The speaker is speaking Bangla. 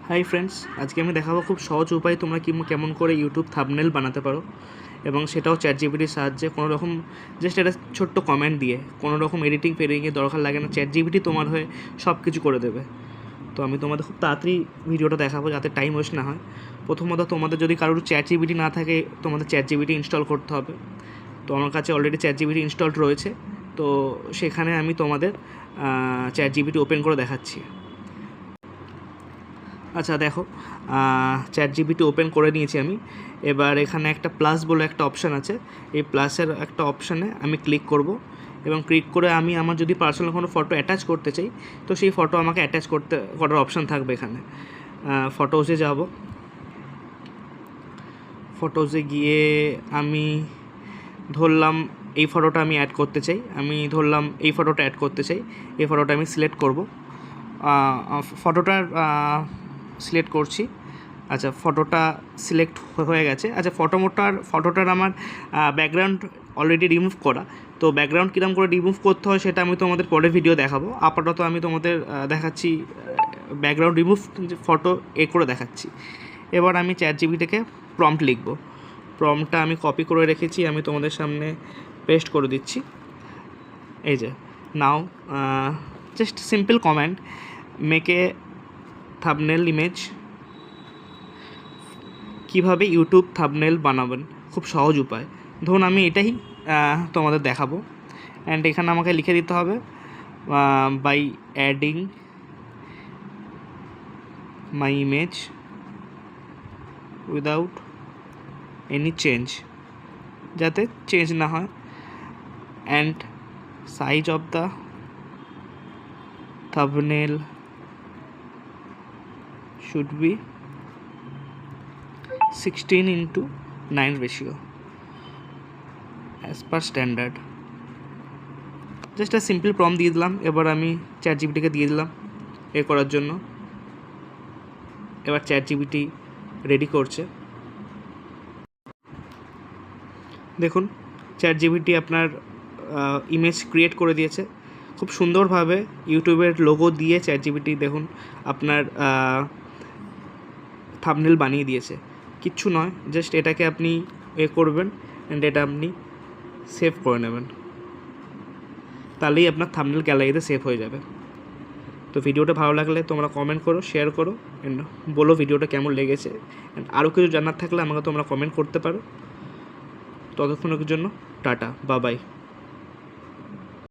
হাই ফ্রেন্ডস, আজকে আমি দেখাবো খুব সহজ উপায় তোমরা কেমন করে ইউটিউব থাম্বনেল বানাতে পারো, এবং সেটাও চ্যাটজিপিটির সাহায্যে। কোনো রকম জাস্ট একটা ছোট্ট কমেন্ট দিয়ে, কোনো রকম এডিটিংয়ের দরকার লাগে না। চ্যাটজিপিটি তোমার হয়ে সব কিছু করে দেবে। তো আমি তোমাদের খুব তাড়াতাড়ি ভিডিওটা দেখাবো যাতে টাইম ওয়েস্ট না হয়। প্রথমত তোমাদের যদি কারোর চ্যাটজিপিটি না থাকে, তোমাদের চ্যাটজিপিটি ইনস্টল করতে হবে। তো আমার কাছে অলরেডি চ্যাটজিপিটি ইনস্টলড রয়েছে, তো সেখানে আমি তোমাদের চ্যাটজিপিটি ওপেন করে দেখাচ্ছি। আচ্ছা দেখো, চ্যাটজিপিটি ওপেন করে নিয়েছি আমি। এবার এখানে একটা প্লাস বলে একটা অপশান আছে, এই প্লাসের একটা অপশানে আমি ক্লিক করব, এবং ক্লিক করে আমি আমার যদি পার্সোনাল কোনো ফটো অ্যাটাচ করতে চাই, তো সেই ফটো আমাকে অ্যাটাচ করার অপশান থাকবে এখানে। ফটোজে যাব, ফটোজে গিয়ে আমি ধরলাম এই ফটোটা আমি অ্যাড করতে চাই, এই ফটোটা অ্যাড করতে চাই। এই ফটোটা আমি সিলেক্ট করব, ফটোটার সিলেক্ট করছি। আচ্ছা, ফটোটা সিলেক্ট হয়ে গেছে। আচ্ছা, ফটোটার আমার ব্যাকগ্রাউন্ড অলরেডি রিমুভ করা। তো ব্যাকগ্রাউন্ড কীরকম করে রিমুভ করতে হয় সেটা আমি তোমাদের পরের ভিডিও দেখাবো। আপাতত আমি তোমাদের দেখাচ্ছি ব্যাকগ্রাউন্ড রিমুভ ফটো করে দেখাচ্ছি। এবার আমি চ্যাটজিপিটিকে প্রম্পট লিখব। প্রম্পটটা আমি কপি করে রেখেছি, আমি তোমাদের সামনে পেস্ট করে দিচ্ছি। এই যে, now just simple comment, make a thumbnail image. কীভাবে ইউটিউব থাম্বনেল বানাবেন, খুব সহজ উপায়। ধরুন আমি এটাই তোমাদের দেখাবো, অ্যান্ড এখানে আমাকে লিখে দিতে হবে by adding my image without any change, যাতে চেঞ্জ না হয়, and size of the thumbnail should be 16:9 ratio as per standard. Just simple prompt দিয়ে দিলাম। এবার আমি চ্যাটজিপিটিকে দিয়ে দিলাম করার জন্য। এবার চ্যাটজিপিটি রেডি করছে। দেখুন, চ্যাটজিপিটি আপনার ইমেজ ক্রিয়েট করে দিয়েছে খুব সুন্দরভাবে। ইউটিউবের লোগো দিয়ে চ্যাটজিপিটি দেখুন আপনার থাম্বনেল বানিয়ে দিয়েছে। কিচ্ছু নয়, জাস্ট এটাকে আপনি করবেন, অ্যান্ড এটা আপনি সেভ করে নেবেন, তাহলেই আপনার থাম্বনেল গ্যালারিতে সেভ হয়ে যাবে। তো ভিডিওটা ভালো লাগলে তোমরা কমেন্ট করো, শেয়ার করো, অ্যান্ড বলো ভিডিওটা কেমন লেগেছে। অ্যান্ড আরও কিছু জানার থাকলে আমাকে তোমরা কমেন্ট করতে পারো। ততক্ষণের জন্য টাটা, বাই বাই।